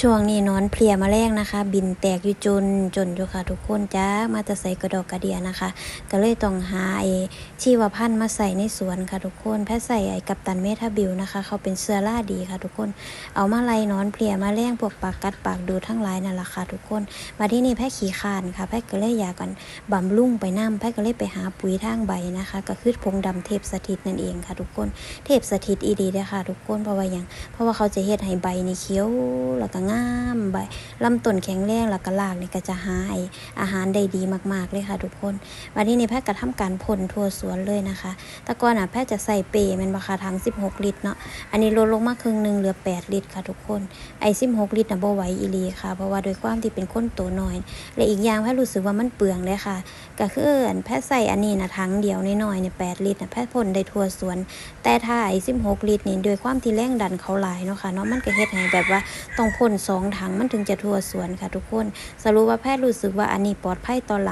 ช่วงนี้นอนเพลียแมลงนะคะบินแตกอยู่จนอยู่ค่ะทุกคนจ้ามาแต่ใส่กระดอกกระเดียนะคะก็เลยต้องหาชีวพันธุ์มาใส่ในสวนค่ะทุกคนแพทย์ใส่กัปตันเมทาบิลนะคะเขาเป็นเชื้อราดีค่ะทุกคนเอามาไล่นอนเพลียแมลงพวกปากกัดปากดูทั้งหลายนั่นแหละค่ะทุกคนมาที่นี่แพทย์ขี้คานค่ะแพทย์ก็เลยอยากกันบำรุงไปน้ำแพทย์ก็เลยไปหาปุ๋ยทางใบนะคะก็คือผงดำเทพสถิตนั่นเองค่ะทุกคนเทพสถิตอีดีเลยค่ะทุกคนเพราะว่าเขาจะเฮ็ดให้ใบนี่เขียวแล้วก็งามใบลำต้นแข็งแรงแล้วก็รากนี่ก็จะหาอาหารได้ดีมากๆเลยค่ะทุกคนวันนี้นี่แพทย์ก็ทำการพ่นทั่วสวนเลยนะคะแต่ก่อนแพทย์จะใส่เปรย์มันราคาถัง16ลิตรเนาะอันนี้ลดลงมาครึ่งนึงเหลือ8ลิตรค่ะทุกคน16ลิตรน่ะบ่ไหวอีหลีค่ะเพราะว่าโดยความที่เป็นคนตัวน้อยและอีกอย่างแพทย์รู้สึกว่ามันเปลืองเลยค่ะก็คือแพทย์ใส่อันนี้นะถังเดียวน้อยๆเนี่ย8ลิตรนะแพทย์พ่นได้ทั่วสวนแต่ถ้า16ลิตรนี่โดยความที่แรงดันเขาหลายเนาะค่ะเนาะมันก็เฮ็ดให้แบบว่าต้องพ่น2ถังมันถึงจะทั่วสวนค่ะทุกคนสรุปว่าแพทย์รู้สึกว่าอันนี้ปลอดภัยต่อหลัง